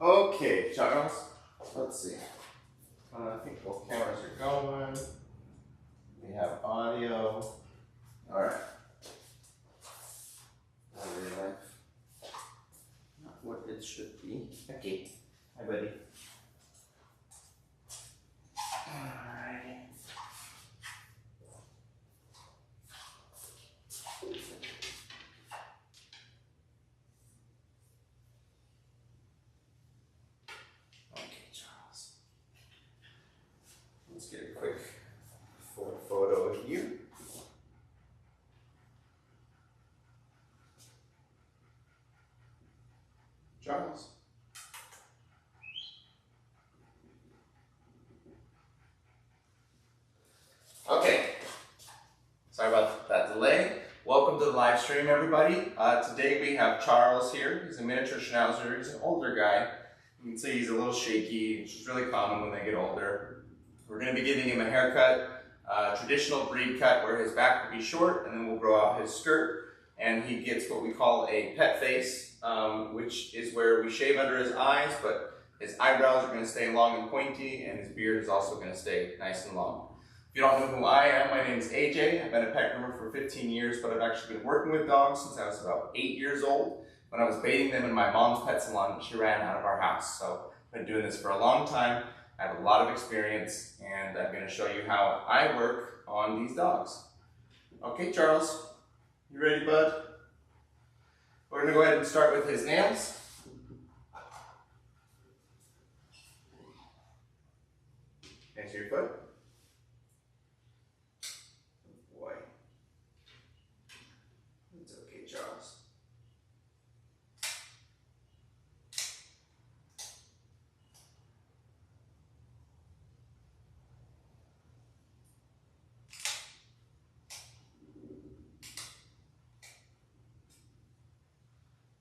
Okay, Charles, let's see. I think both cameras are going. We have audio. All right. Not what it should be. Okay. Hi, buddy. All right. Okay, Charles. Let's get a quick photo of you. Charles. Okay. Sorry about that delay. Welcome to the live stream, everybody. Today we have Charles here. He's a miniature Schnauzer. He's an older guy. You can see he's a little shaky, which is really common when they get older. We're going to be giving him a haircut, traditional breed cut, where his back will be short, and then we'll grow out his skirt, and he gets what we call a pet face, which is where we shave under his eyes, but his eyebrows are going to stay long and pointy, and his beard is also going to stay nice and long. If you don't know who I am, my name is AJ. I've been a pet groomer for 15 years, but I've actually been working with dogs since I was about 8 years old. When I was baiting them in my mom's pet salon, she ran out of our house. So I've been doing this for a long time. I have a lot of experience, and I'm going to show you how I work on these dogs. Okay, Charles, you ready, bud? We're going to go ahead and start with his nails. Next to your foot. Boy. It's okay, Charles.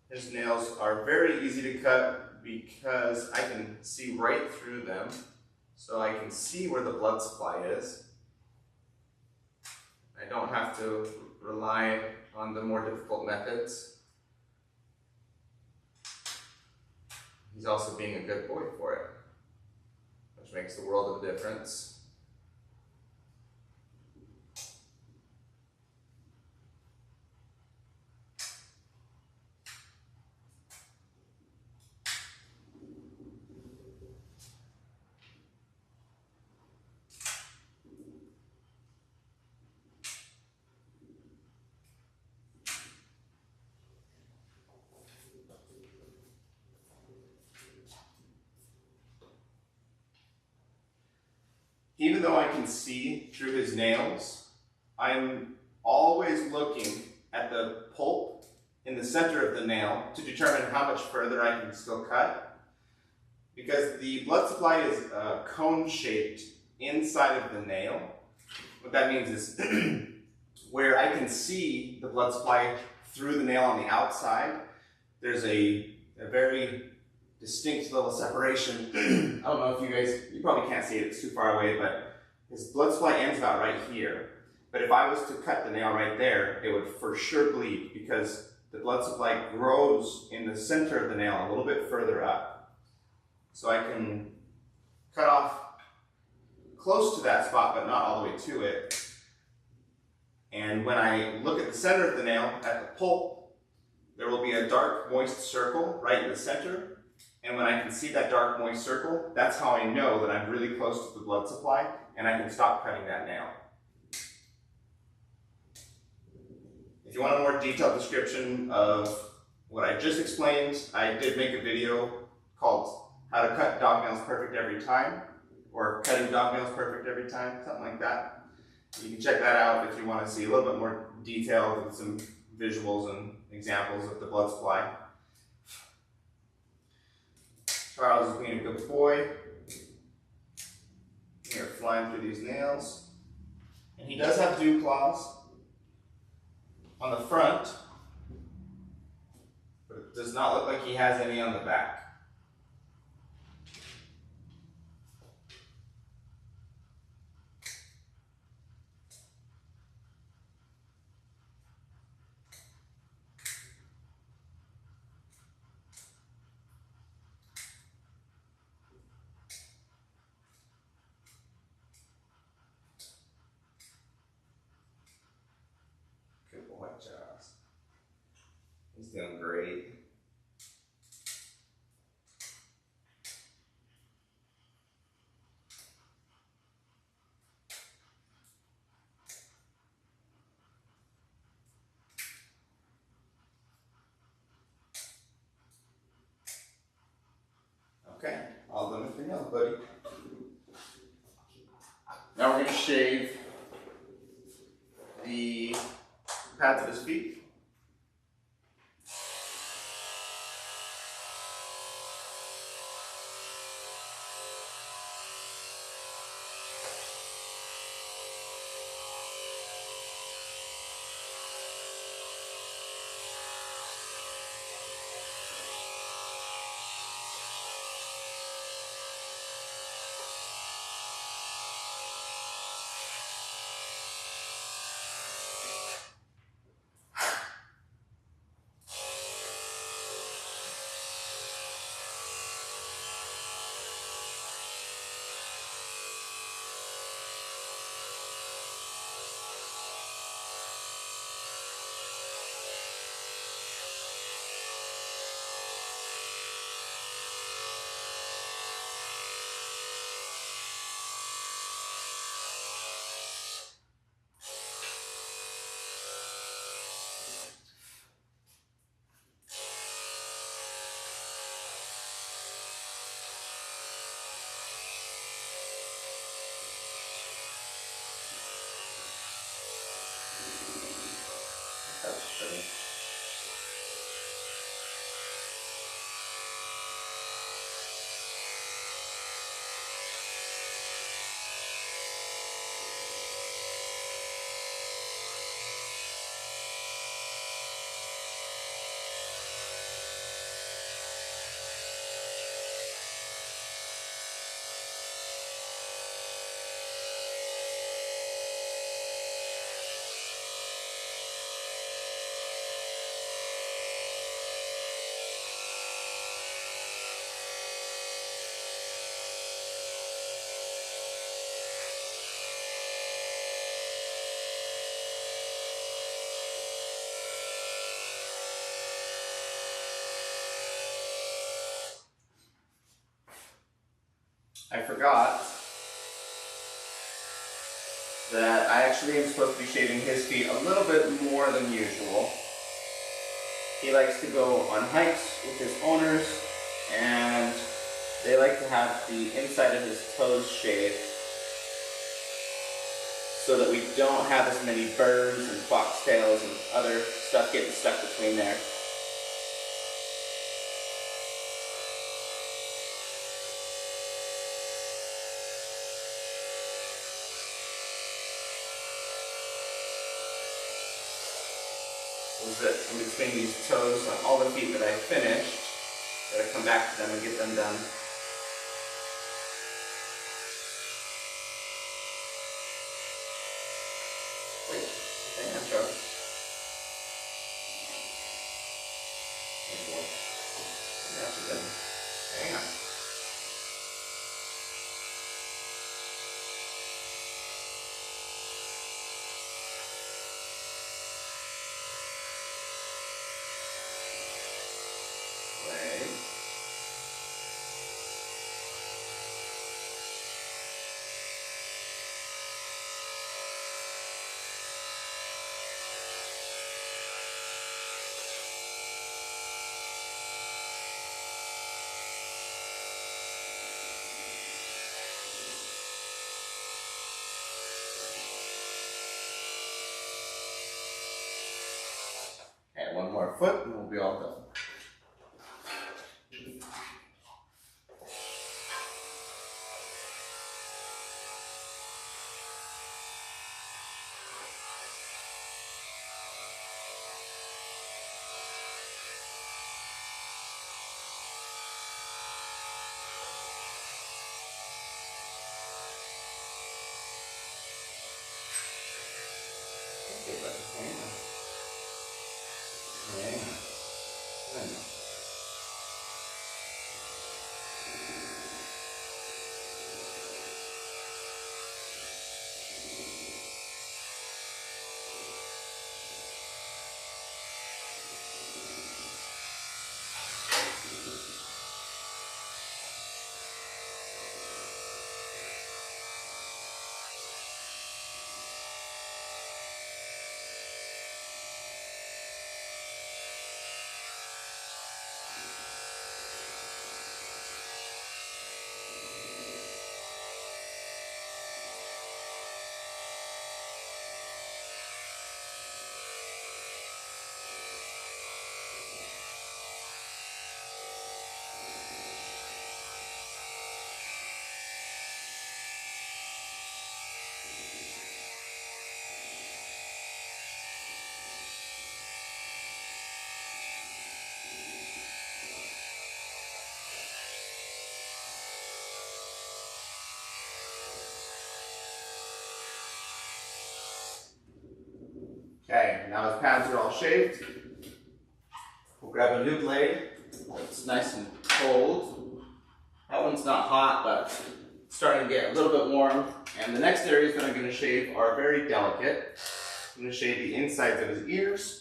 His nails are very easy to cut because I can see right through them, so I can see where the blood supply is. I don't have to rely on the more difficult methods. He's also being a good boy for it, which makes the world of a difference. Even though I can see through his nails, I'm always looking at the pulp in the center of the nail to determine how much further I can still cut. Because the blood supply is cone-shaped inside of the nail. What that means is where I can see the blood supply through the nail on the outside, there's a very distinct little separation. I don't know if you probably can't see it, it's too far away, but his blood supply ends about right here. But if I was to cut the nail right there, it would for sure bleed because the blood supply grows in the center of the nail a little bit further up. So I can cut off close to that spot, but not all the way to it. And when I look at the center of the nail, at the pulp, there will be a dark, moist circle right in the center. And when I can see that dark, moist circle, that's how I know that I'm really close to the blood supply and I can stop cutting that nail. If you want a more detailed description of what I just explained, I did make a video called How to Cut Dog Nails Perfect Every Time, or Cutting Dog Nails Perfect Every Time, something like that. You can check that out if you want to see a little bit more detail with some visuals and examples of the blood supply. Charles is being a good boy. Here, flying through these nails. And he does have dew claws on the front, but it does not look like he has any on the back. He's doing great. Okay, all done with your nails, buddy. Now we're going to shave the pads of his feet. That's pretty. I forgot that I actually am supposed to be shaving his feet a little bit more than usual. He likes to go on hikes with his owners, and they like to have the inside of his toes shaved so that we don't have as many burrs and foxtails and other stuff getting stuck between there. Was it in between these toes on all the feet that I finished. Gotta come back to them and get them done. Wait, hang on, Charlie. Hang on. Okay, one more foot and we'll be all done. Okay, buddy, hang on. Hang on. Hang on. Okay, now his pads are all shaved. We'll grab a new blade that's nice and cold. That one's not hot, but it's starting to get a little bit warm. And the next areas that I'm going to shave are very delicate. I'm going to shave the insides of his ears.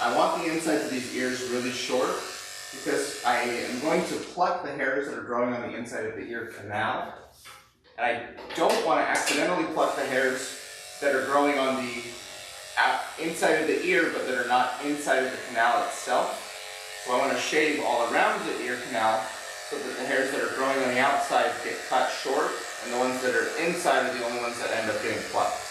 I want the insides of these ears really short because I am going to pluck the hairs that are growing on the inside of the ear canal. And I don't want to accidentally pluck the hairs that are growing on the inside of the ear but that are not inside of the canal itself. So I want to shave all around the ear canal so that the hairs that are growing on the outside get cut short and the ones that are inside are the only ones that end up getting plucked.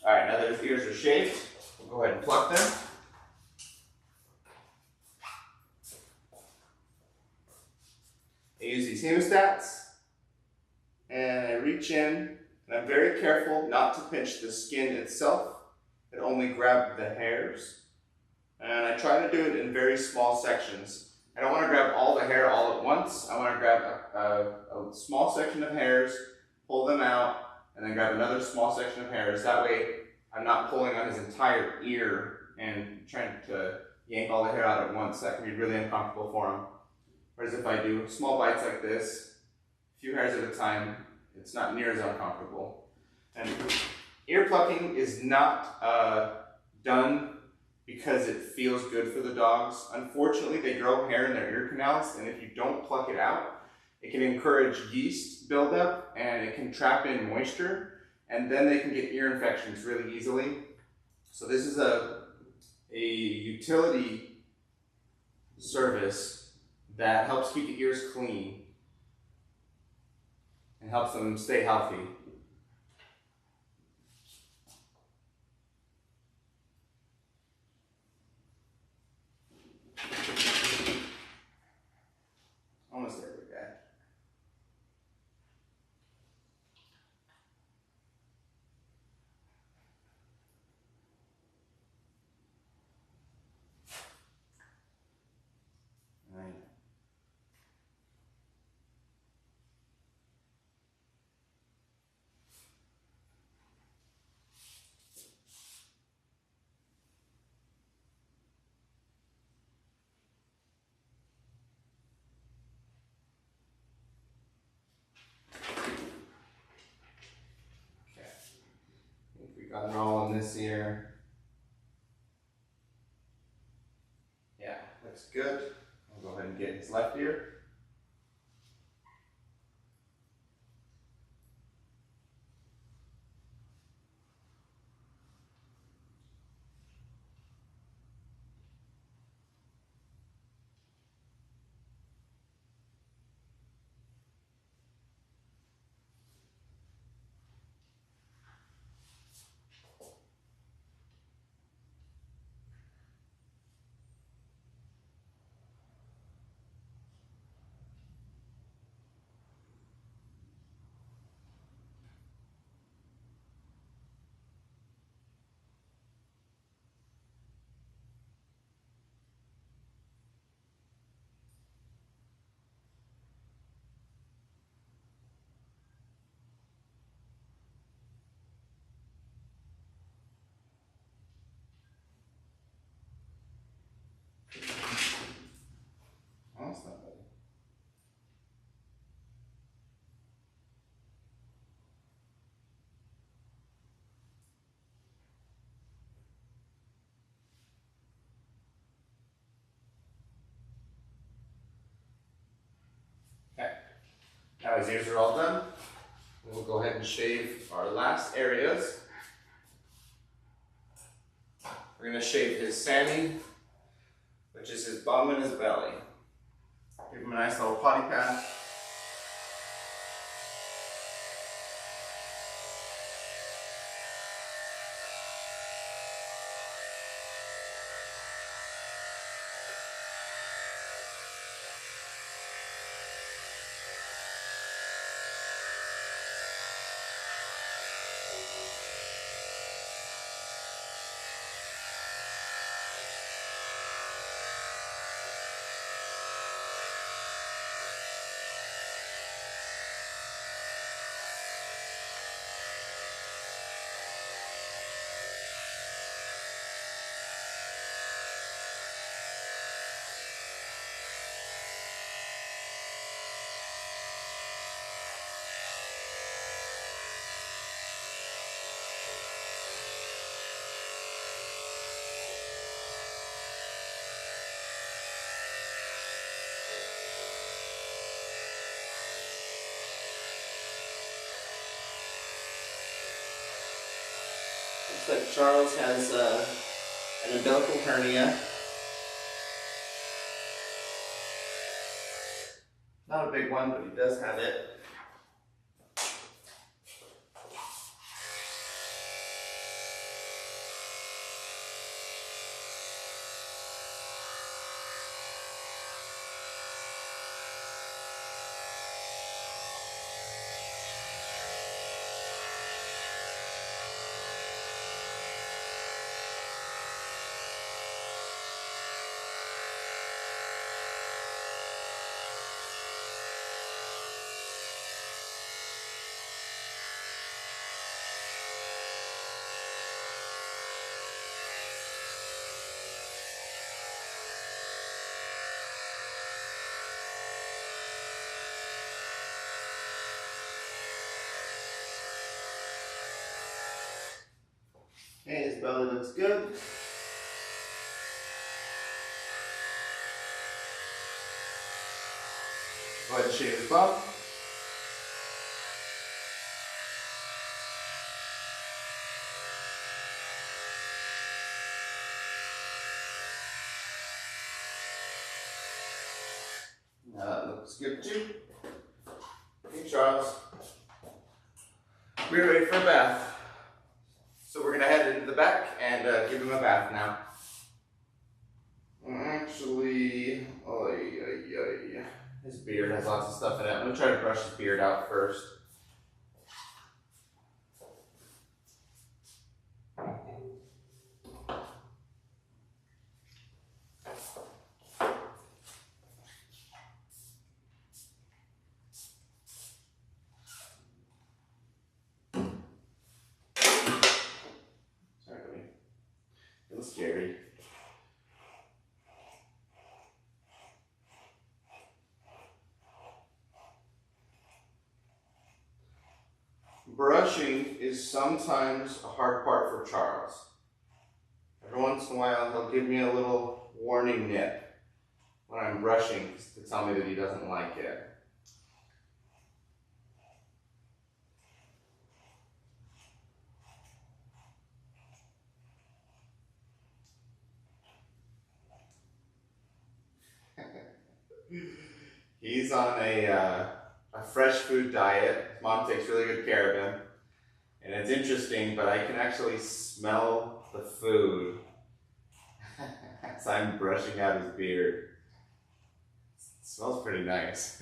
Alright, now that his ears are shaved, we'll go ahead and pluck them. I use these hemostats, and I reach in, and I'm very careful not to pinch the skin itself, but only grab the hairs. And I try to do it in very small sections. I don't want to grab all the hair all at once. I want to grab a small section of hairs, pull them out, and then grab another small section of hairs. That way I'm not pulling on his entire ear and trying to yank all the hair out at once. That can be really uncomfortable for him. Whereas if I do small bites like this, a few hairs at a time, it's not near as uncomfortable. And ear plucking is not done because it feels good for the dogs. Unfortunately, they grow hair in their ear canals, and if you don't pluck it out, it can encourage yeast buildup and it can trap in moisture, and then they can get ear infections really easily. So this is a utility service that helps keep the ears clean and helps them stay healthy. Almost there, good guy. Right. Got it all in this ear. Yeah, looks good. I'll go ahead and get his left ear. Now his ears are all done. We'll go ahead and shave our last areas. We're going to shave his Sammy, which is his bum and his belly. Give him a nice little potty pat. Looks like Charles has an umbilical hernia. Not a big one, but he does have it. Okay, his belly looks good. Go ahead and shave his bum. That looks good too. Okay, Charles. We're ready for a bath. So we're gonna head into the back and give him a bath now. Actually, his beard has lots of stuff in it. I'm gonna try to brush his beard out first. Sorry, it was scary. Brushing is sometimes a hard part for Charles. Every once in a while, he'll give me a little warning nip when I'm brushing to tell me that he doesn't like it. He's on a fresh food diet. His mom takes really good care of him. And it's interesting, but I can actually smell the food as I'm brushing out his beard. It smells pretty nice.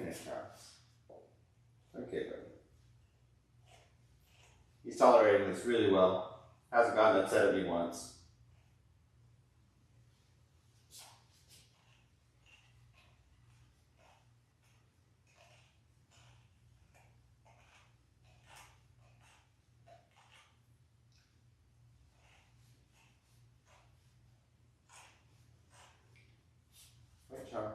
there, Charles. Okay, buddy. He's tolerating this really well. Hasn't gotten upset at me once. Right, Charles.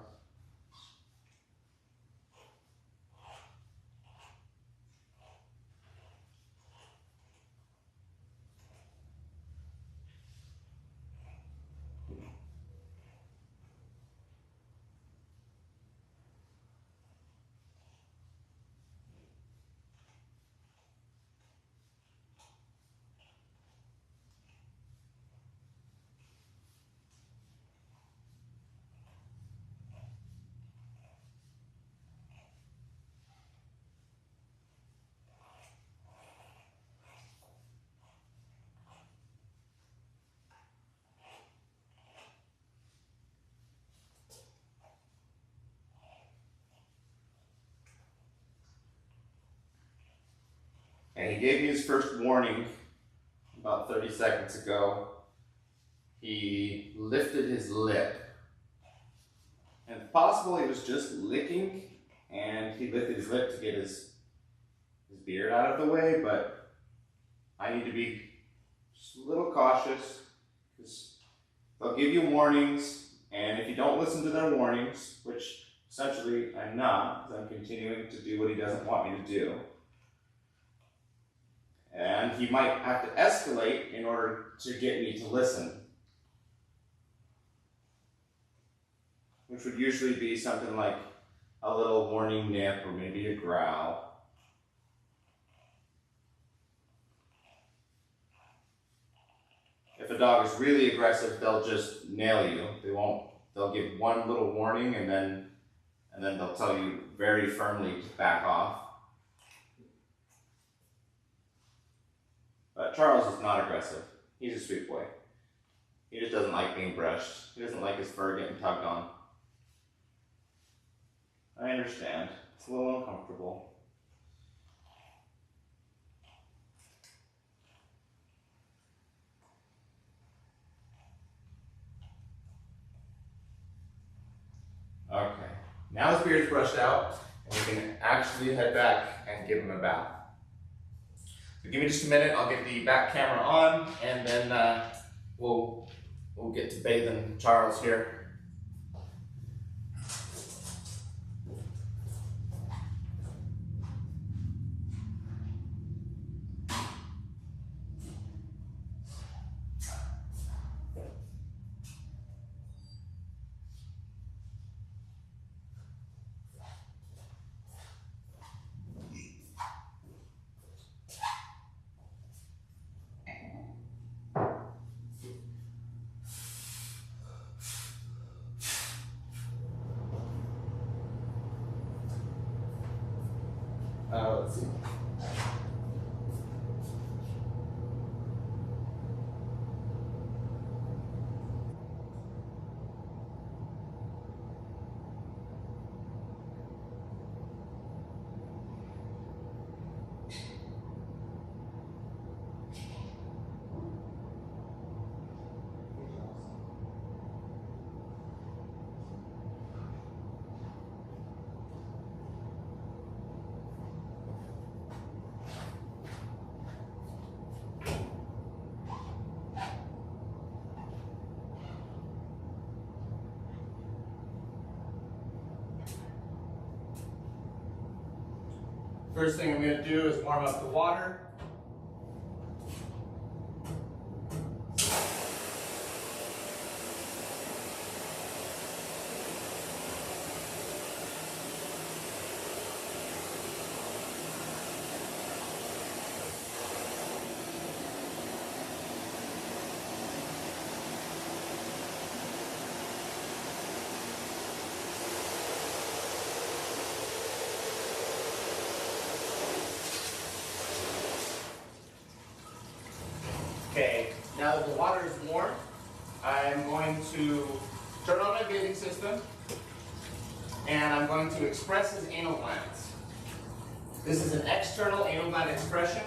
And he gave me his first warning about 30 seconds ago. He lifted his lip. And it's possible he was just licking and he lifted his lip to get his beard out of the way, but I need to be just a little cautious because they'll give you warnings, and if you don't listen to their warnings, which essentially I'm not, because I'm continuing to do what he doesn't want me to do, and he might have to escalate in order to get me to listen. Which would usually be something like a little warning nip or maybe a growl. If a dog is really aggressive, they'll just nail you. They'll give one little warning and then they'll tell you very firmly to back off. But Charles is not aggressive. He's a sweet boy. He just doesn't like being brushed. He doesn't like his fur getting tugged on. I understand. It's a little uncomfortable. Okay. Now his beard's brushed out, and we can actually head back and give him a bath. So give me just a minute, I'll get the back camera on, and then we'll get to bathing Charles here. Let's see. First thing I'm going to do is warm up the water. Okay, now that the water is warm, I'm going to turn on my bathing system. and I'm going to express his anal glands. This is an external anal gland expression.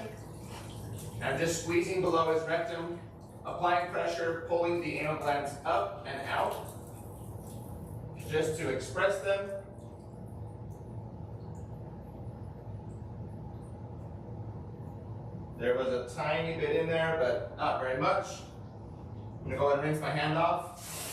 I'm just squeezing below his rectum, applying pressure, pulling the anal glands up and out, just to express them. There was a tiny bit in there, but not very much. I'm gonna go ahead and rinse my hand off.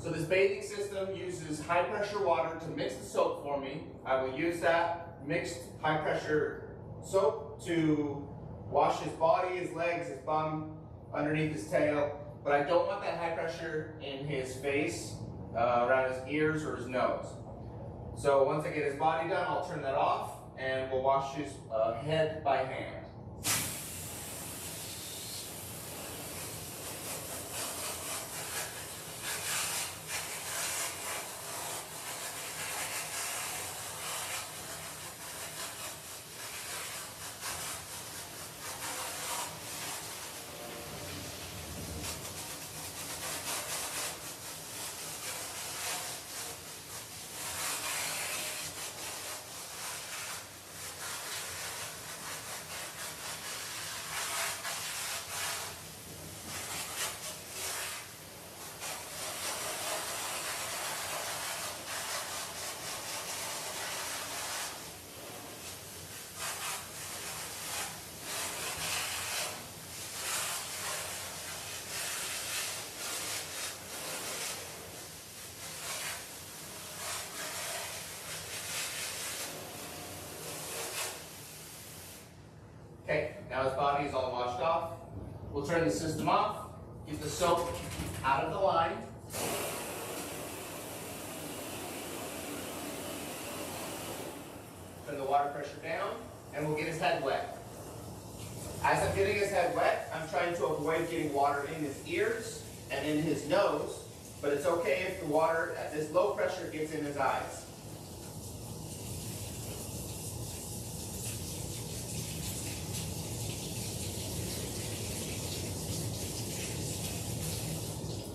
So this bathing system uses high pressure water to mix the soap for me. I will use that mixed high pressure soap to wash his body, his legs, his bum, underneath his tail. But I don't want that high pressure in his face, around his ears or his nose. So once I get his body done, I'll turn that off and we'll wash his head by hand. Okay, now his body is all washed off. We'll turn the system off, get the soap out of the line. Turn the water pressure down, and we'll get his head wet. As I'm getting his head wet, I'm trying to avoid getting water in his ears and in his nose, but it's okay if the water at this low pressure gets in his eyes.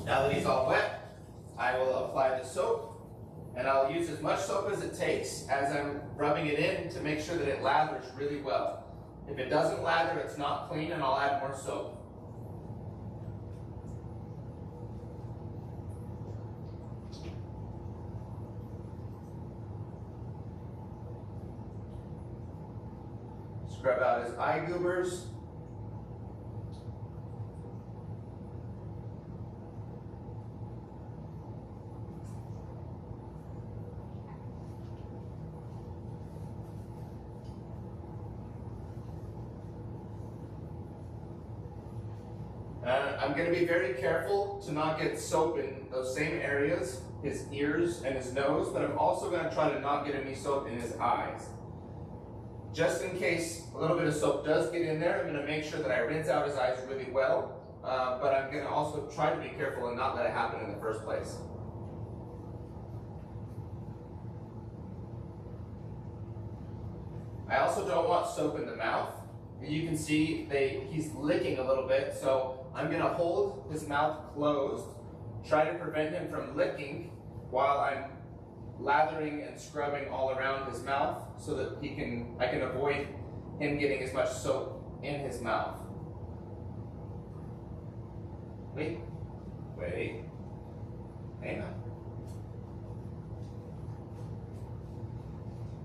Now that he's all wet, I will apply the soap, and I'll use as much soap as it takes as I'm rubbing it in to make sure that it lathers really well. If it doesn't lather, it's not clean, and I'll add more soap. Scrub out his eye goobers. I'm going to be very careful to not get soap in those same areas, his ears and his nose, but I'm also going to try to not get any soap in his eyes. Just in case a little bit of soap does get in there, I'm going to make sure that I rinse out his eyes really well, but I'm going to also try to be careful and not let it happen in the first place. I also don't want soap in the mouth. You can see he's licking a little bit, so I'm going to hold his mouth closed, try to prevent him from licking while I'm lathering and scrubbing all around his mouth so that I can avoid him getting as much soap in his mouth. Wait, hang on.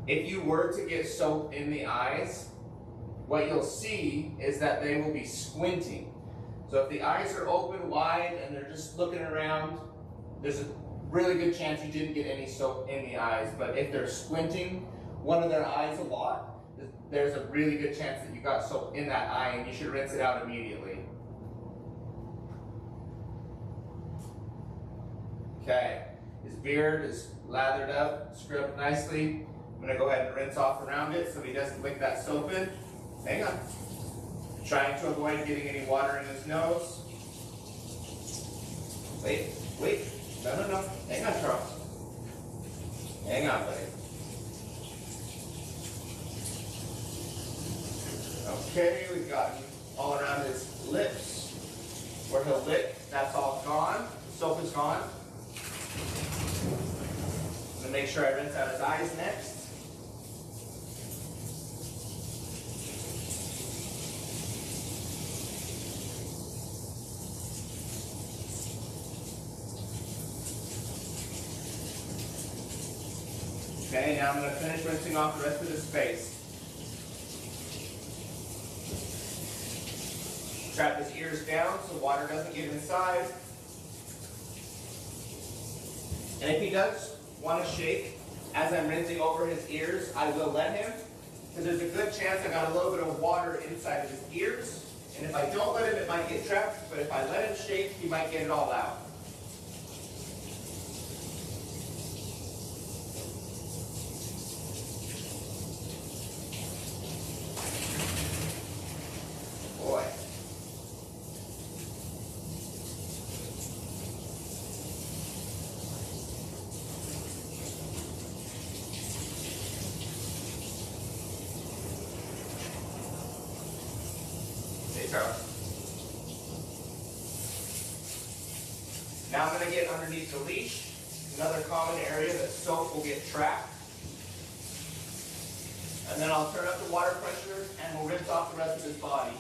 If you were to get soap in the eyes, what you'll see is that they will be squinting. So if the eyes are open wide and they're just looking around, there's a really good chance you didn't get any soap in the eyes. But if they're squinting one of their eyes a lot, there's a really good chance that you got soap in that eye, and you should rinse it out immediately. Okay, his beard is lathered up, scrubbed nicely. I'm going to go ahead and rinse off around it so he doesn't lick that soap in. Hang on. Trying to avoid getting any water in his nose. Wait. No. Hang on, Charles. Hang on, buddy. Okay, we've gotten all around his lips where he'll lick. That's all gone. The soap is gone. I'm gonna make sure I rinse out his eyes next. Okay, now I'm going to finish rinsing off the rest of his face. Trap his ears down so water doesn't get inside. And if he does want to shake as I'm rinsing over his ears, I will let him, because there's a good chance I got a little bit of water inside of his ears. And if I don't let him, it might get trapped, but if I let him shake, he might get it all out. Boy. Hey, Charlie. Now I'm going to get underneath the leash, another common area that soap will get trapped. And then I'll turn up the water pressure and we'll rinse off the rest of his body.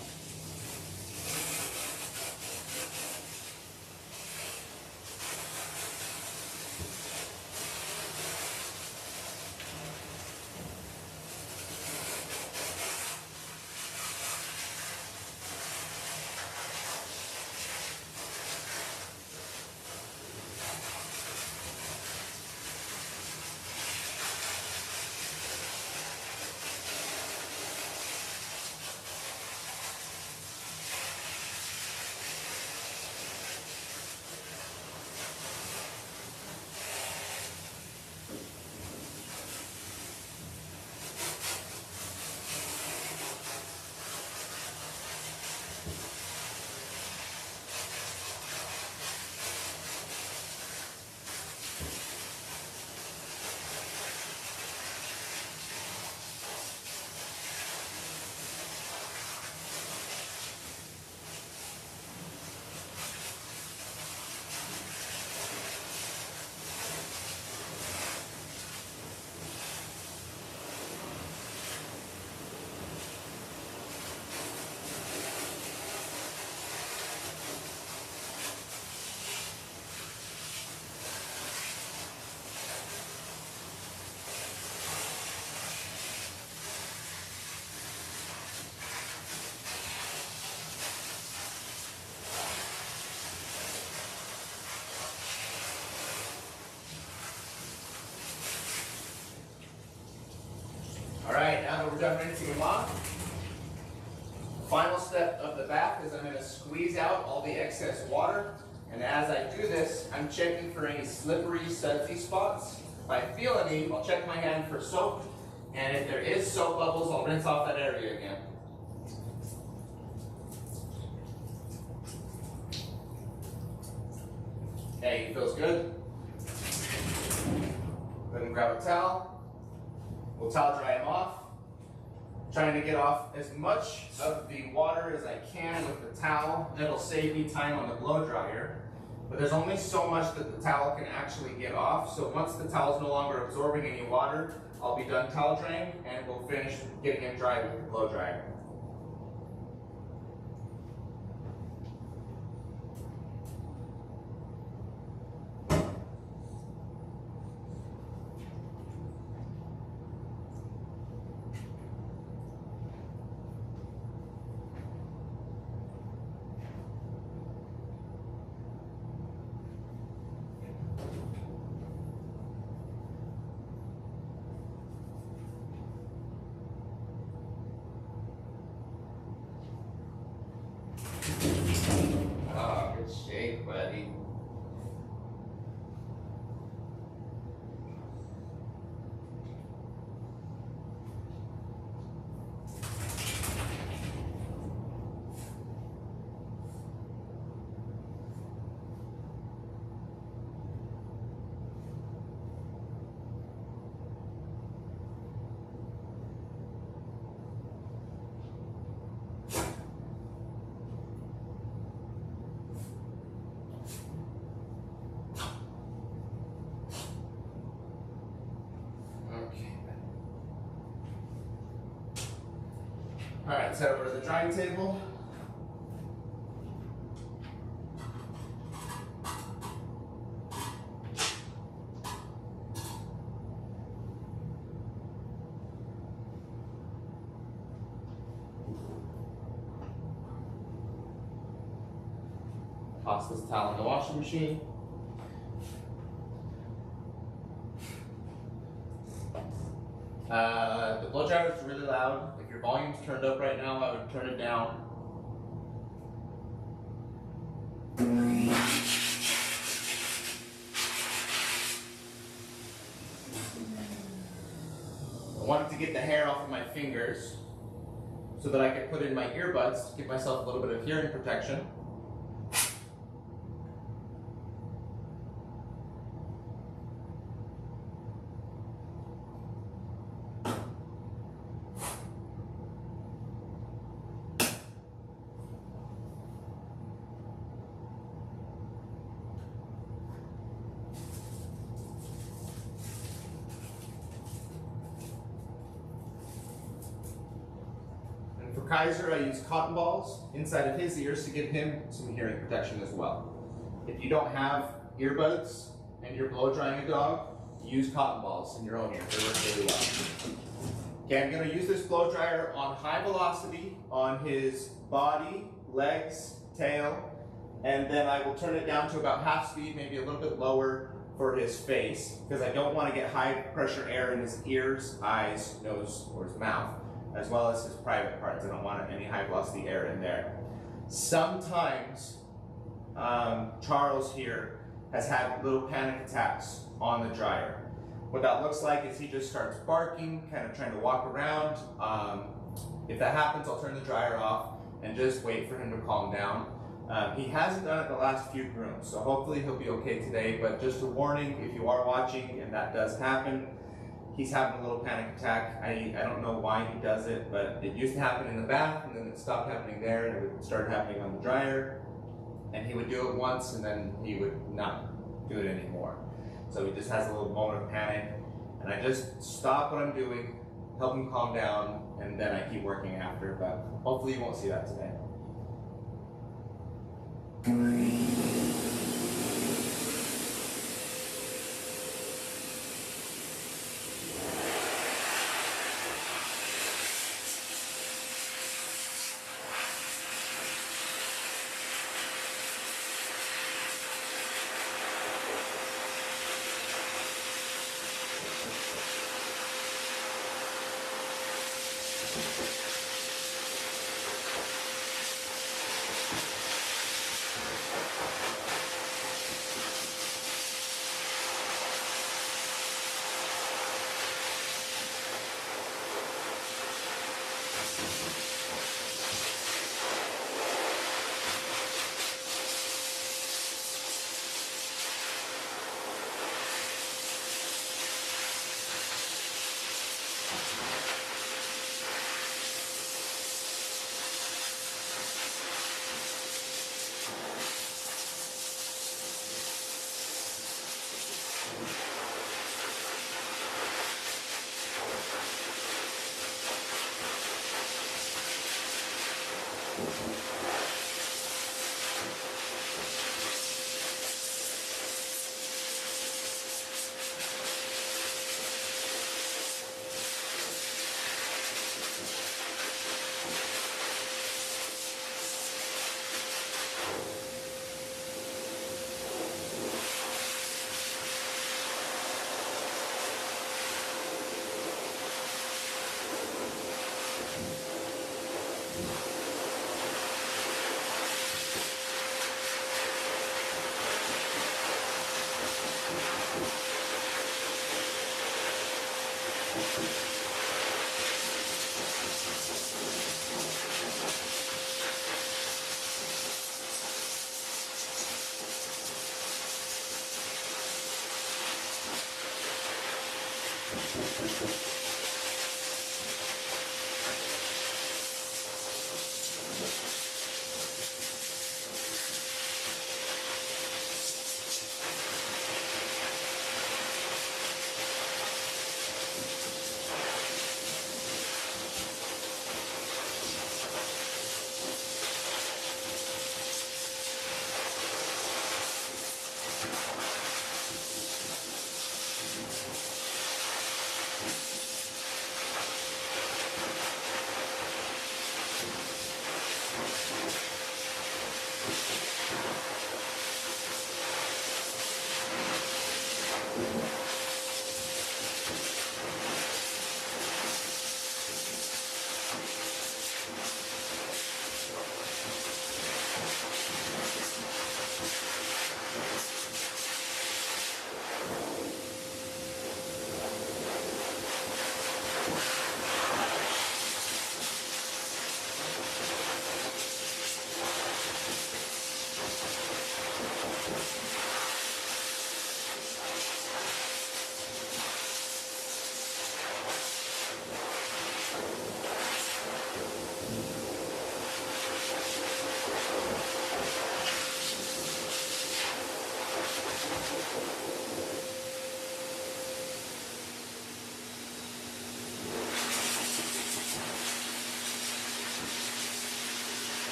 Alright, now that we're done rinsing him off, the final step of the bath is I'm going to squeeze out all the excess water. And as I do this, I'm checking for any slippery, sudsy spots. If I feel any, I'll check my hand for soap. And if there is soap bubbles, I'll rinse off that area again. Okay, he feels good. Go ahead and grab a towel. We'll towel dry him off. Trying to get off as much of the water as I can with the towel. It'll save me time on the blow dryer. But there's only so much that the towel can actually get off. So once the towel's no longer absorbing any water, I'll be done towel drying and we'll finish getting him dry with the blow dryer. All right, let's head over to the drying table. Toss this towel in the washing machine. The blow dryer is really loud. If your volume's turned up right now, I would turn it down. I wanted to get the hair off of my fingers so that I could put in my earbuds to give myself a little bit of hearing protection. For Kaiser, I use cotton balls inside of his ears to give him some hearing protection as well. If you don't have earbuds and you're blow drying a dog, use cotton balls in your own ear. They work really well. Okay, I'm going to use this blow dryer on high velocity on his body, legs, tail, and then I will turn it down to about half speed, maybe a little bit lower for his face, because I don't want to get high pressure air in his ears, eyes, nose, or his mouth, as well as his private parts. I don't want any high velocity air in there. Sometimes Charles here has had little panic attacks on the dryer. What that looks like is he just starts barking, kind of trying to walk around. If that happens, I'll turn the dryer off and just wait for him to calm down. He hasn't done it the last few grooms, so hopefully he'll be okay today, but just a warning, if you are watching and that does happen, he's having a little panic attack. I don't know why he does it, but it used to happen in the bath, and then it stopped happening there, and it would start happening on the dryer. And he would do it once, and then he would not do it anymore. So he just has a little moment of panic, and I just stop what I'm doing, help him calm down, and then I keep working after, but hopefully you won't see that today.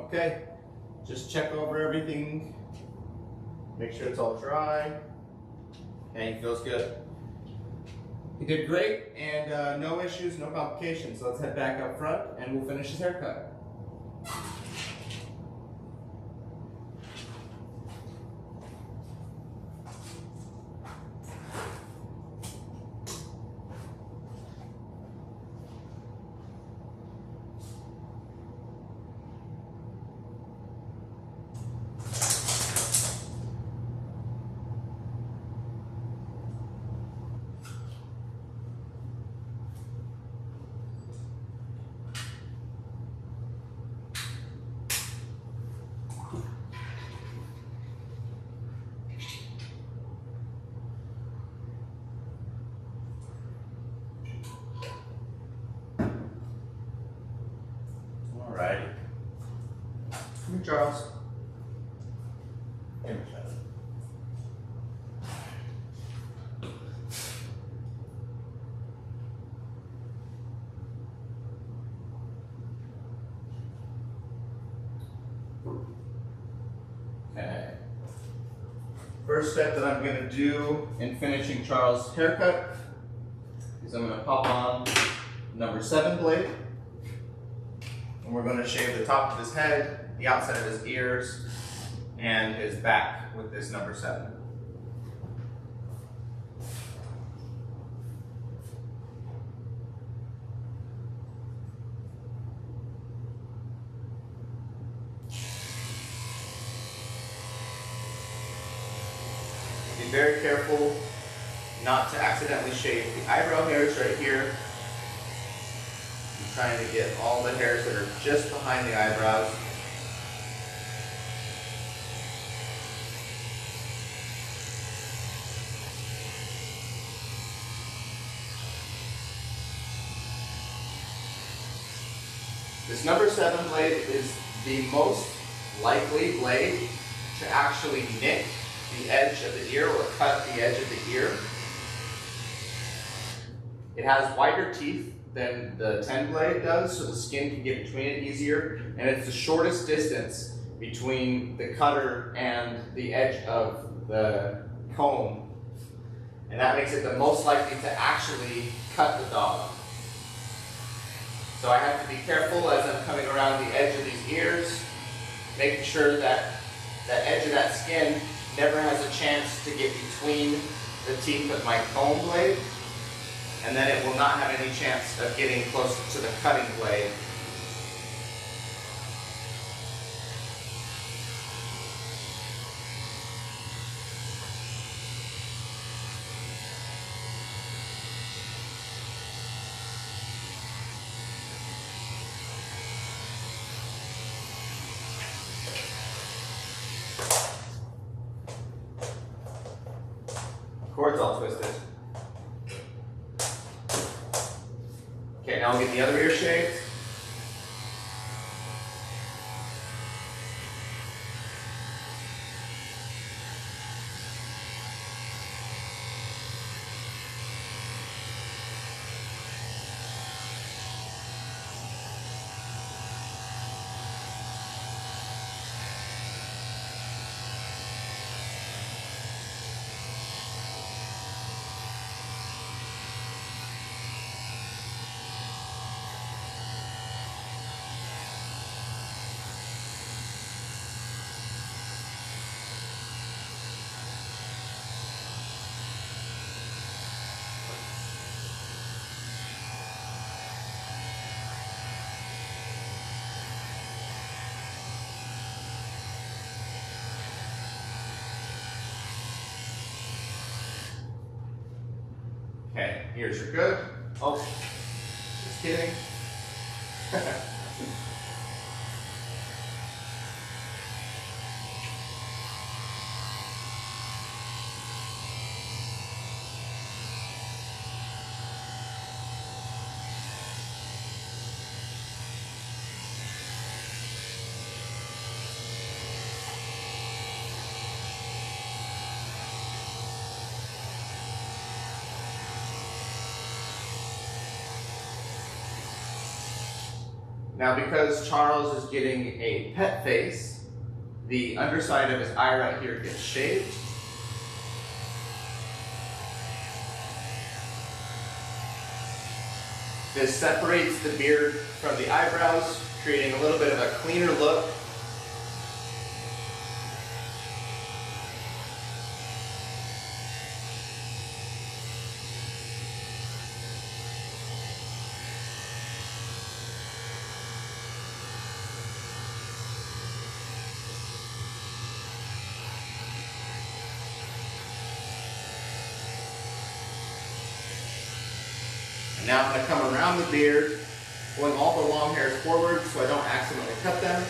Okay, just check over everything. Make sure it's all dry. Okay, he feels good. He did great, and no issues, no complications. So let's head back up front and we'll finish his haircut. Alrighty. Come here, Charles. Come here, Charles. Okay. First step that I'm going to do in finishing Charles' haircut is I'm going to pop on number 7 blade. And we're going to shave the top of his head, the outside of his ears, and his back with this number 7. Be very careful not to accidentally shave the eyebrow hairs right here. I'm trying to get all the hairs that are just behind the eyebrows. This number 7 blade is the most likely blade to actually nick the edge of the ear or cut the edge of the ear. It has wider teeth than the 10 blade does, so the skin can get between it easier, and it's the shortest distance between the cutter and the edge of the comb, and that makes it the most likely to actually cut the dog. So I have to be careful as I'm coming around the edge of these ears, making sure that the edge of that skin never has a chance to get between the teeth of my comb blade, and then it will not have any chance of getting closer to the cutting blade. Cord's all twisted. Okay, now I'll get the other ear shaved. Okay, ears are good. Oh, just kidding. Now because Charles is getting a pet face, the underside of his eye right here gets shaved. This separates the beard from the eyebrows, creating a little bit of a cleaner look. Now I'm going to come around the beard, pulling all the long hairs forward so I don't accidentally cut them.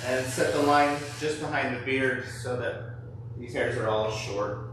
And set the line just behind the beard so that these hairs are all short.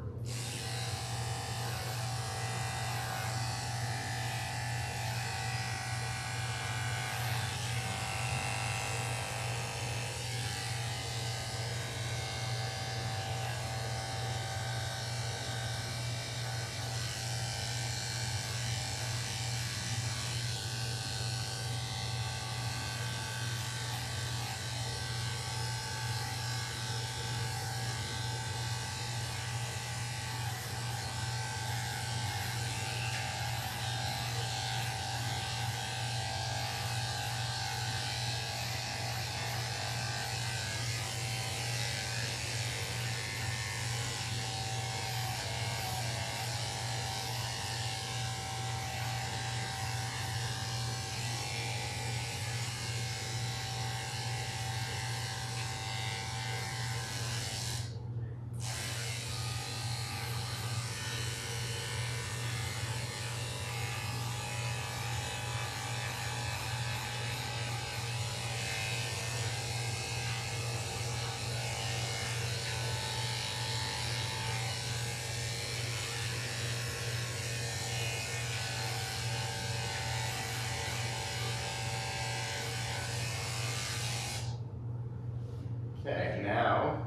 Okay, now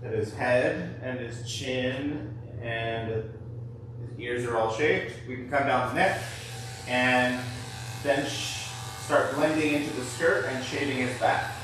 that his head and his chin and his ears are all shaved, we can come down the neck and then start blending into the skirt and shaving his back.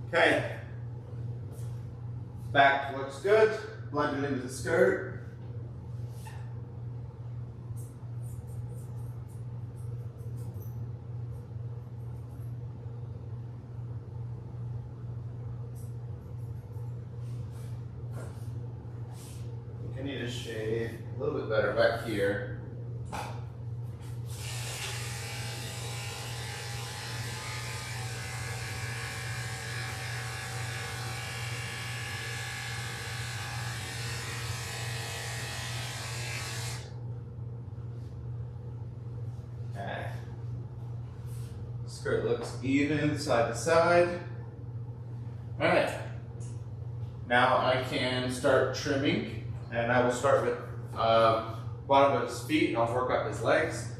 Okay. Back looks good. Blend it into the skirt. I need to shade a little bit better back here. Okay. Skirt looks even side to side. All right. Now I can start trimming. And I will start with bottom of his feet, and I'll work up his legs.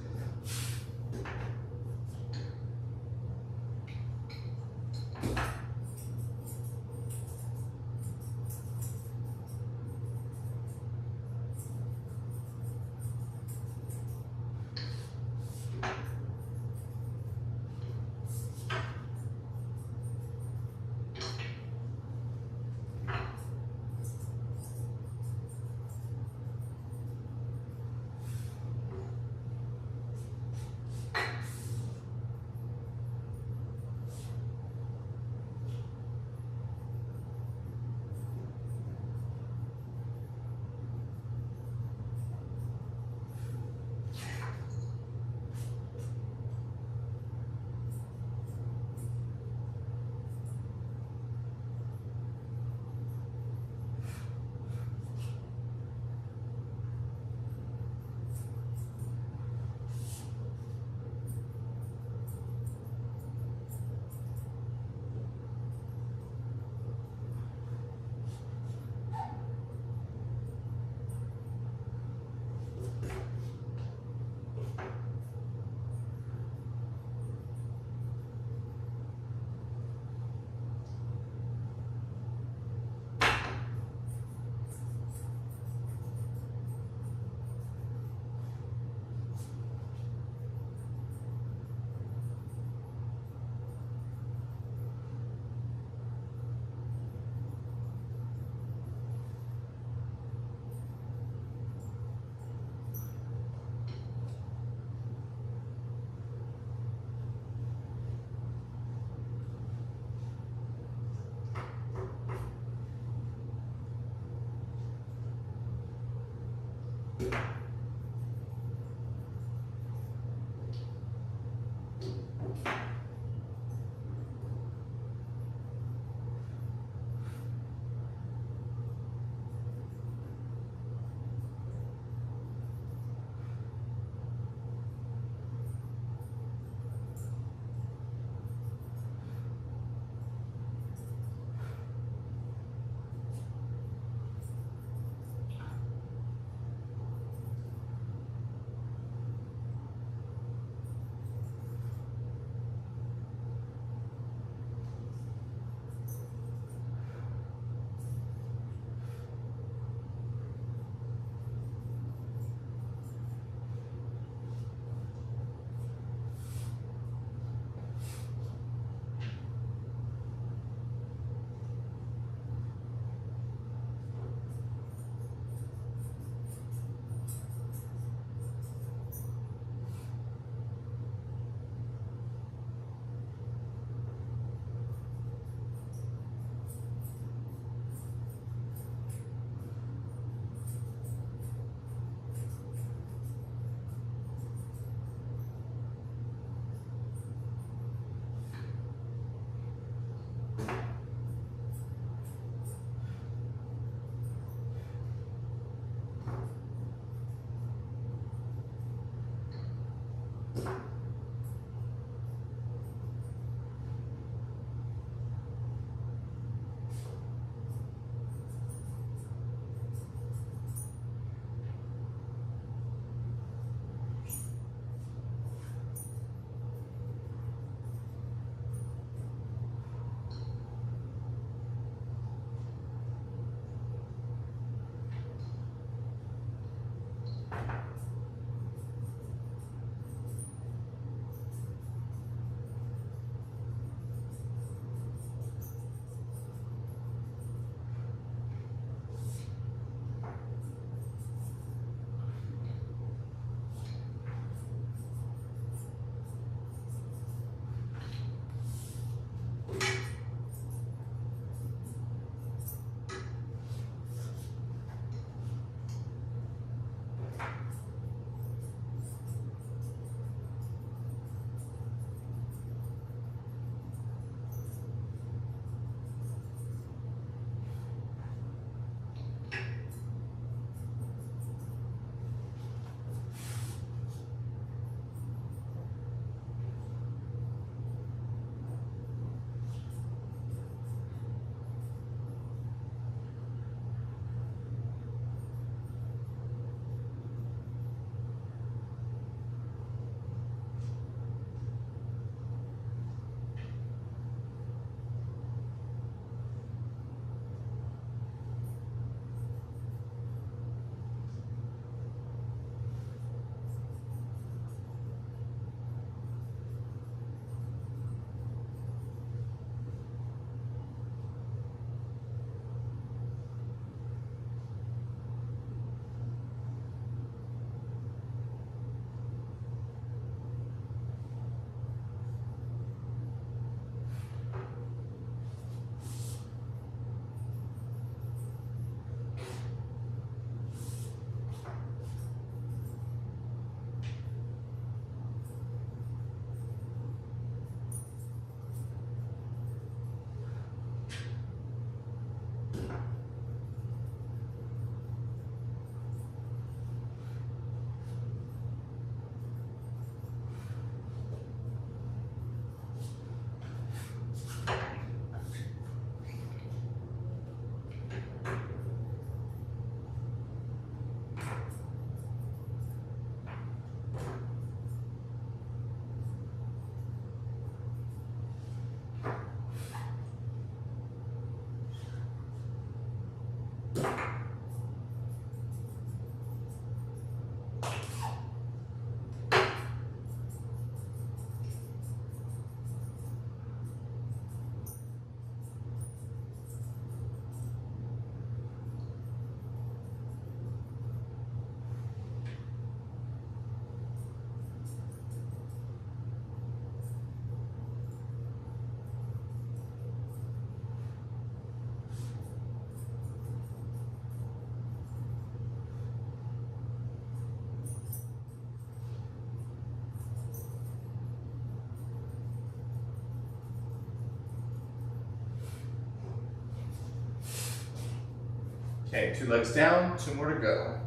Okay, 2 legs down, 2 more to go.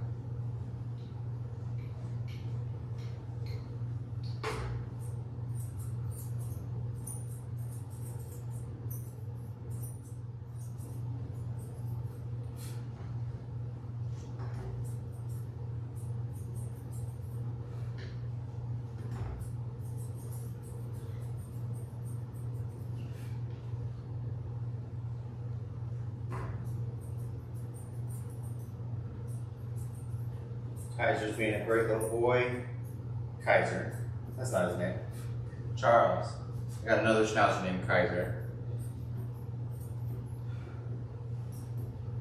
Kaiser's being a great little boy. Kaiser. That's not his name. Charles. I got another Schnauzer named Kaiser.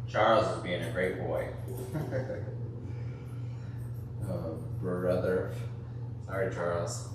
Charles is being a great boy. Oh, brother. Sorry, Charles.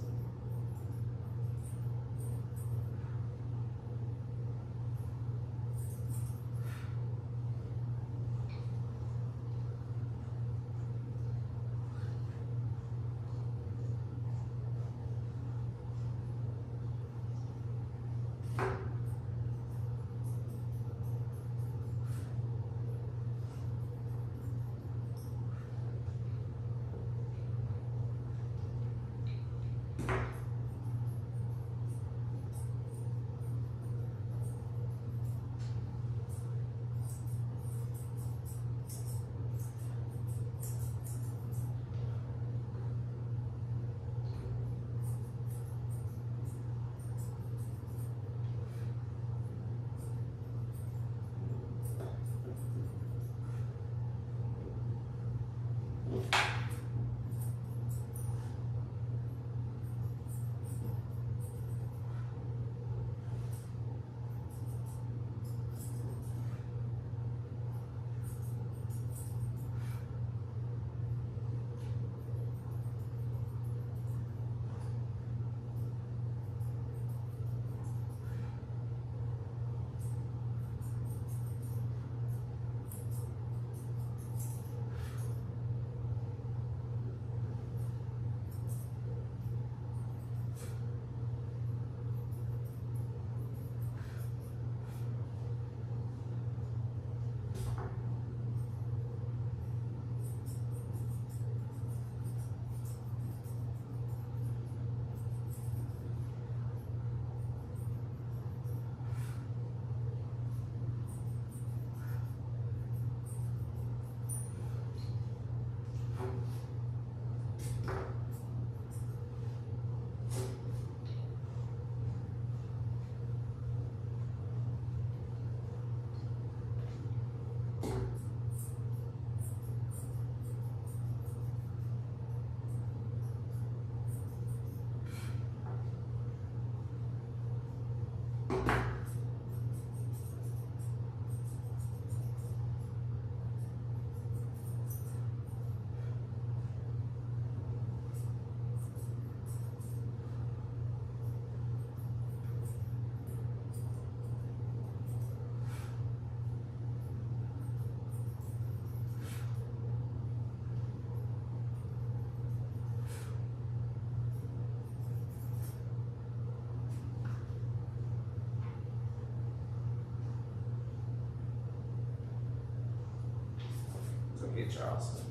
Okay, Charles.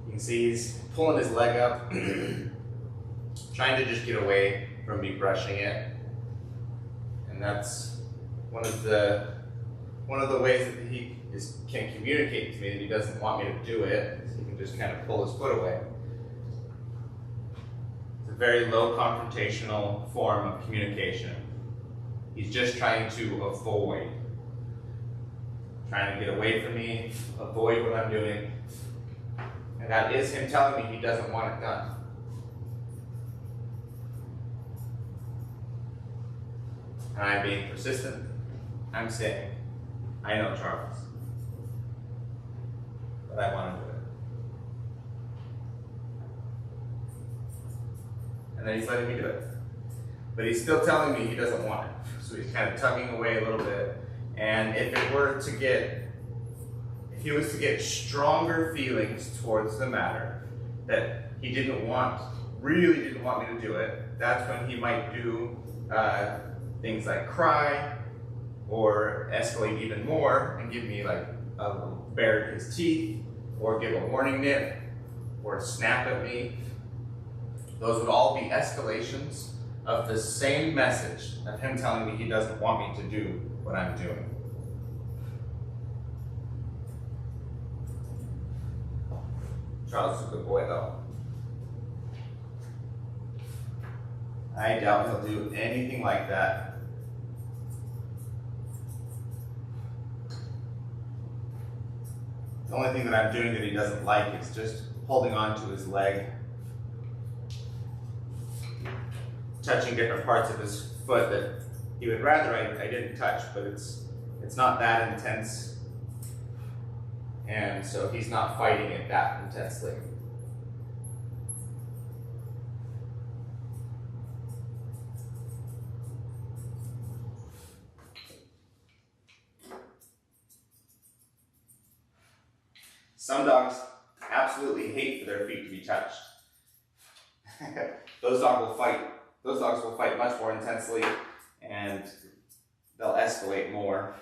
You can see he's pulling his leg up, trying to just get away from me brushing it. And that's one of the ways that he can communicate to me that he doesn't want me to do it. So he can just kind of pull his foot away. It's a very low confrontational form of communication. He's just trying to avoid. Trying to get away from me, avoid what I'm doing. And that is him telling me he doesn't want it done. And I'm being persistent. I'm saying, I know Charles, but I want to do it. And then he's letting me do it. But he's still telling me he doesn't want it. So he's kind of tugging away a little bit. And if he was to get stronger feelings towards the matter, that he really didn't want me to do it, that's when he might do things like cry, or escalate even more and give me like bare his teeth, or give a warning nip, or snap at me. Those would all be escalations of the same message of him telling me he doesn't want me to do what I'm doing. Charles is a good boy though. I doubt he'll do anything like that. The only thing that I'm doing that he doesn't like is just holding on to his leg, touching different parts of his foot that he would rather I didn't touch, but it's not that intense, and so he's not fighting it that intensely. Some dogs absolutely hate for their feet to be touched. Those dogs will fight much more intensely, and they'll escalate more.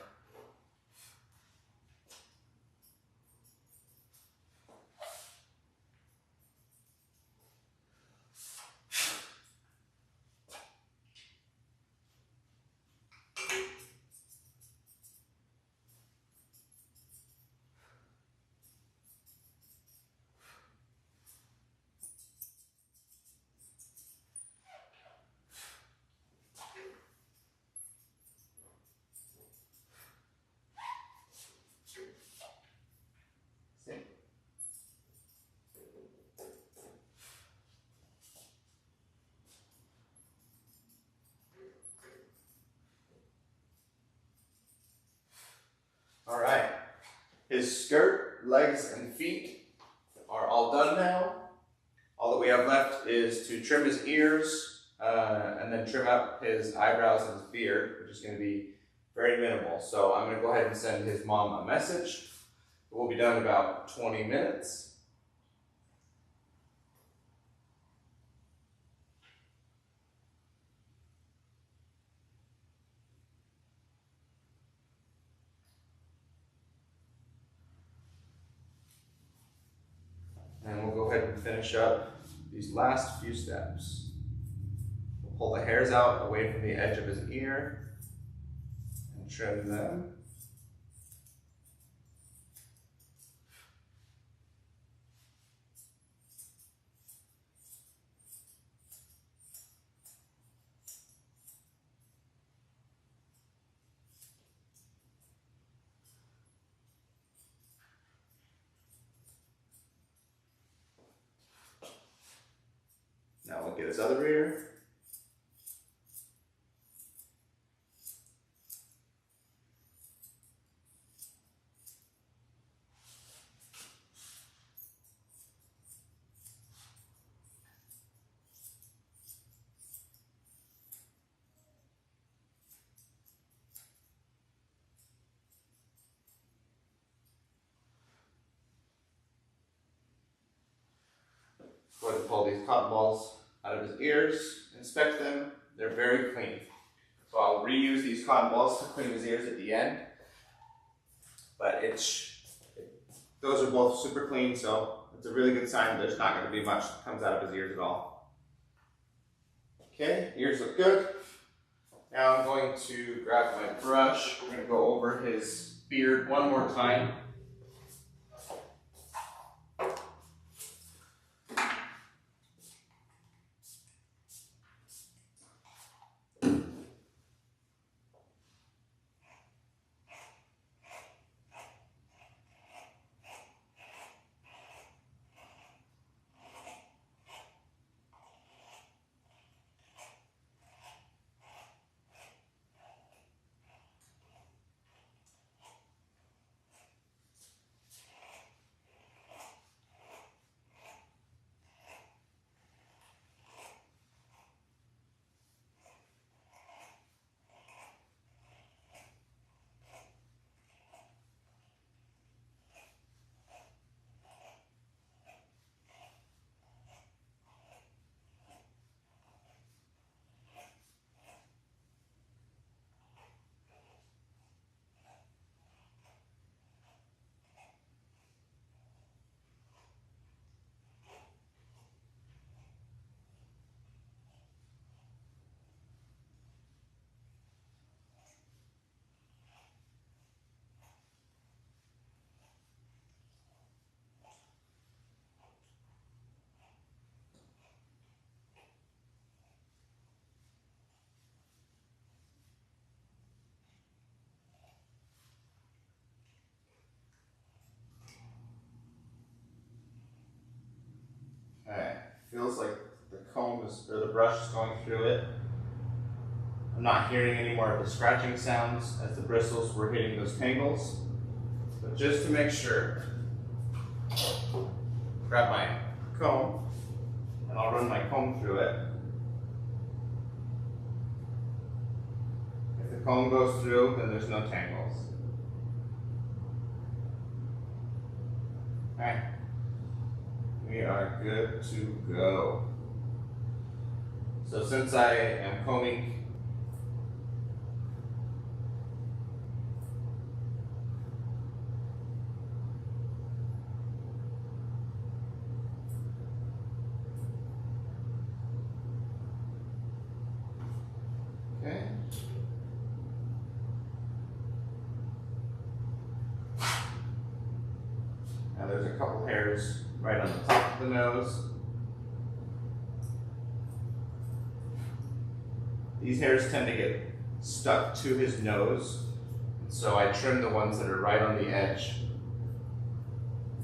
All right, his skirt, legs, and feet are all done now. All that we have left is to trim his ears and then trim up his eyebrows and his beard, which is going to be very minimal. So I'm going to go ahead and send his mom a message. We'll be done in about 20 minutes. And we'll go ahead and finish up these last few steps. We'll pull the hairs out away from the edge of his ear and trim them. Now look at his other ear. Go ahead and pull these cotton balls out of his ears, inspect them. They're very clean. So I'll reuse these cotton balls to clean his ears at the end. But those are both super clean, so it's a really good sign there's not going to be much that comes out of his ears at all. Okay, ears look good. Now I'm going to grab my brush. We're going to go over his beard one more time. feels like the comb is, or the brush is going through it. I'm not hearing any more of the scratching sounds as the bristles were hitting those tangles. But just to make sure, grab my comb and I'll run my comb through it. If the comb goes through, then there's no tangles. Okay, we are good to go. So since I am combing okay. Now there's a couple hairs right on the top of the nose. These hairs tend to get stuck to his nose, so I trim the ones that are right on the edge.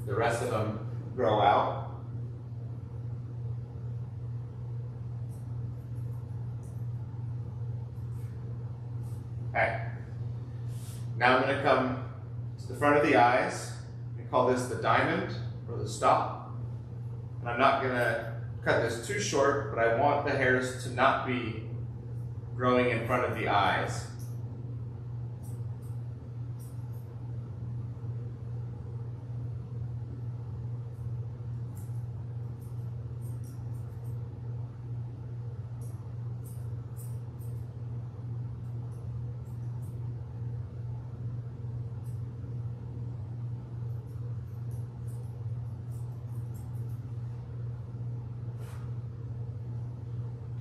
The rest of them grow out. Okay. Now I'm going to come to the front of the eyes. We call this the diamond or the stop. And I'm not going to cut this too short, but I want the hairs to not be growing in front of the eyes.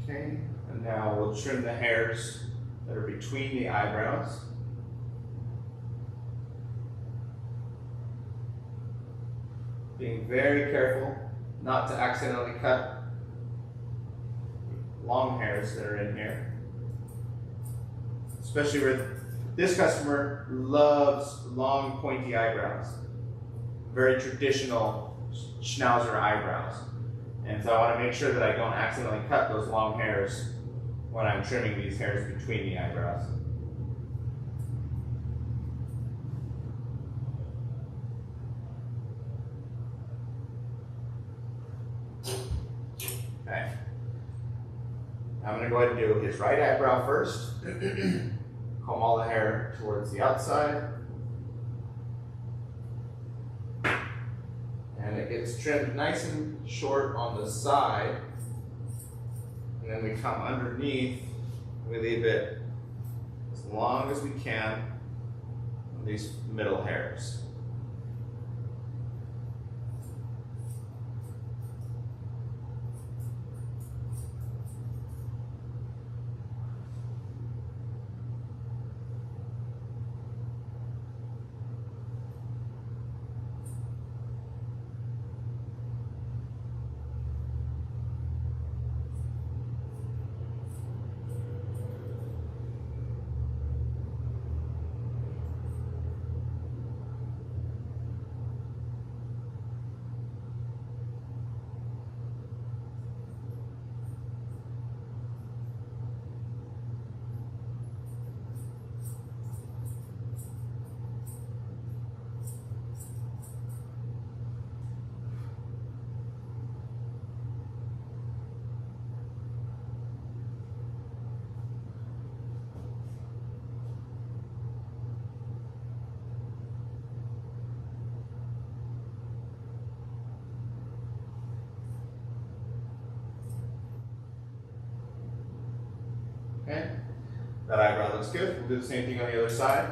Okay, and now we'll trim the hairs that are between the eyebrows. Being very careful not to accidentally cut long hairs that are in here. Especially where this customer loves long pointy eyebrows. Very traditional Schnauzer eyebrows. And so I want to make sure that I don't accidentally cut those long hairs when I'm trimming these hairs between the eyebrows. Okay. I'm going to go ahead and do his right eyebrow first. Comb all the hair towards the outside. And it gets trimmed nice and short on the side. And then we come underneath, we leave it as long as we can on these middle hairs. Okay, that eyebrow looks good. We'll do the same thing on the other side.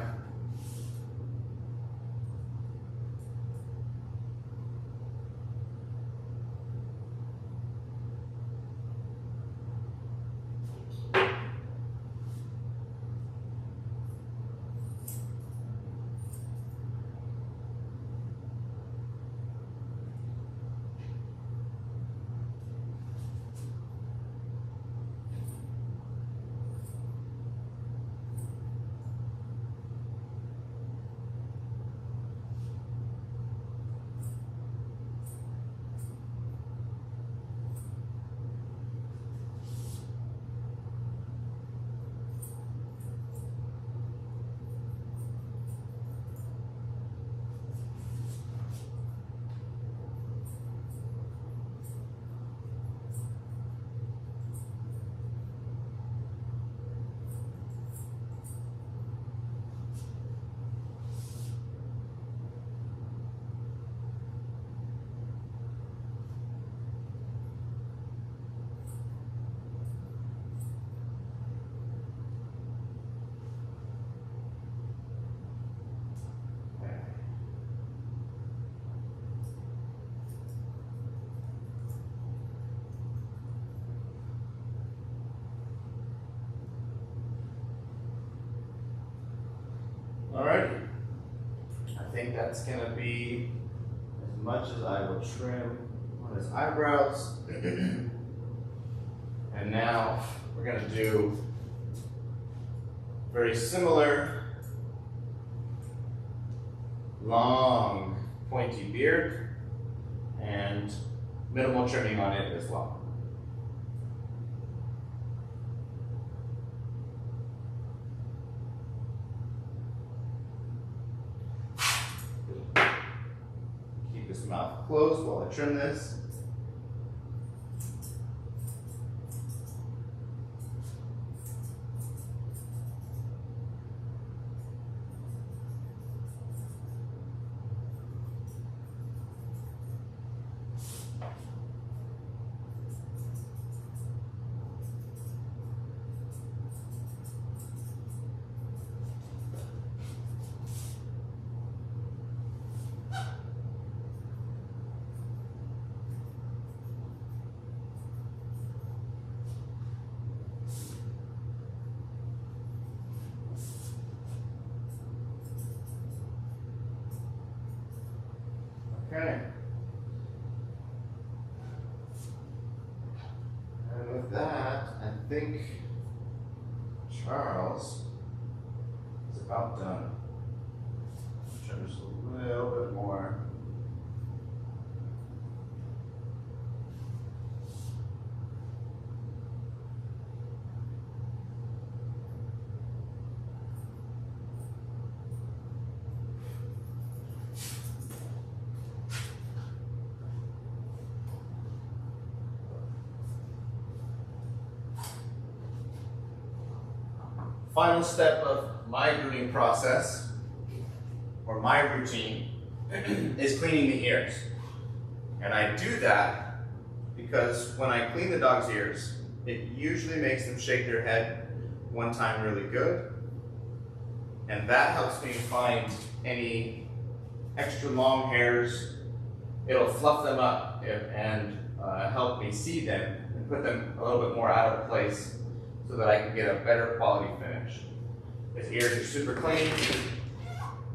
That's going to be as much as I will trim on his eyebrows. And now we're going to do very similar long pointy beard and minimal trimming on it as well. Keep his mouth closed while I trim this. Okay. And with that, I think Charles is about done. Trim just a little bit more. Final step of my grooming process, or my routine, is cleaning the ears. And I do that because when I clean the dog's ears, it usually makes them shake their head one time really good. And that helps me find any extra long hairs. It'll fluff them up and help me see them and put them a little bit more out of place, so that I can get a better quality finish. His ears are super clean.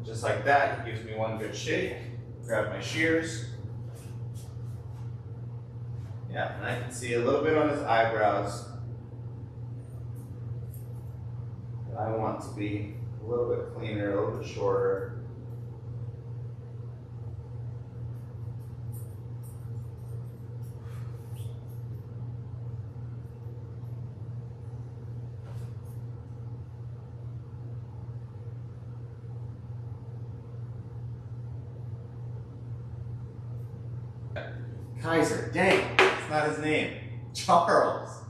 Just like that, he gives me one good shake. Grab my shears. Yeah, and I can see a little bit on his eyebrows that I want to be a little bit cleaner, a little bit shorter. Kaiser, dang, it's not his name. Charles.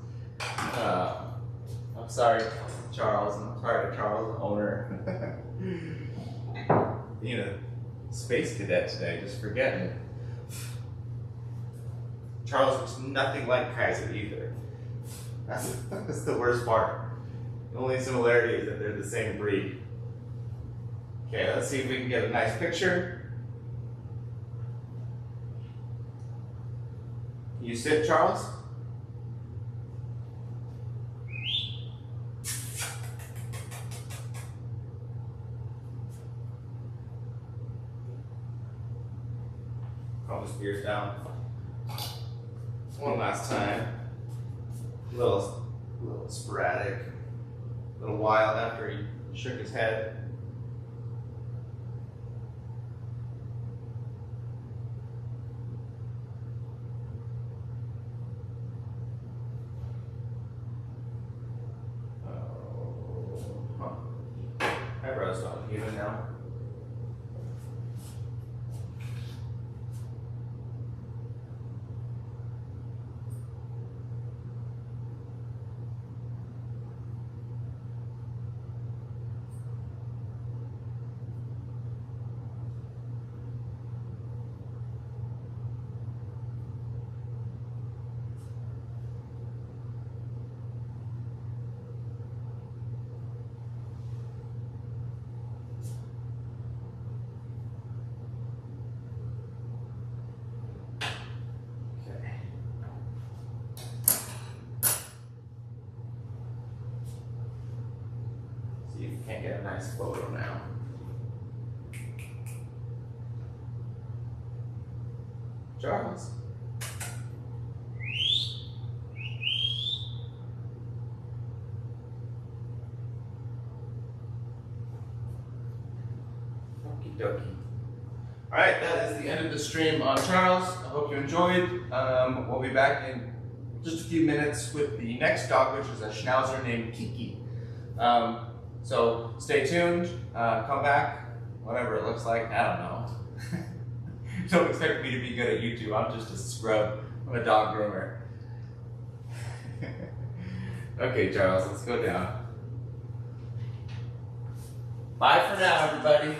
I'm sorry, Charles. I'm sorry to Charles, the owner. Being a space cadet today, just forgetting. Charles was nothing like Kaiser either. That's the worst part. The only similarity is that they're the same breed. Okay, let's see if we can get a nice picture. You sit, Charles? Calm his ears down. One last time. A little sporadic. A little wild after he shook his head. Eyebrows not even now. See if you can't get a nice photo now. Charles. Okie dokie. Alright, that is the end of the stream on Charles. I hope you enjoyed. We'll be back in just a few minutes with the next dog, which is a Schnauzer named Kiki. So stay tuned, come back, whatever it looks like, I don't know. Don't expect me to be good at YouTube, I'm just a scrub. I'm a dog groomer. Okay, Charles, let's go down. Bye for now, everybody.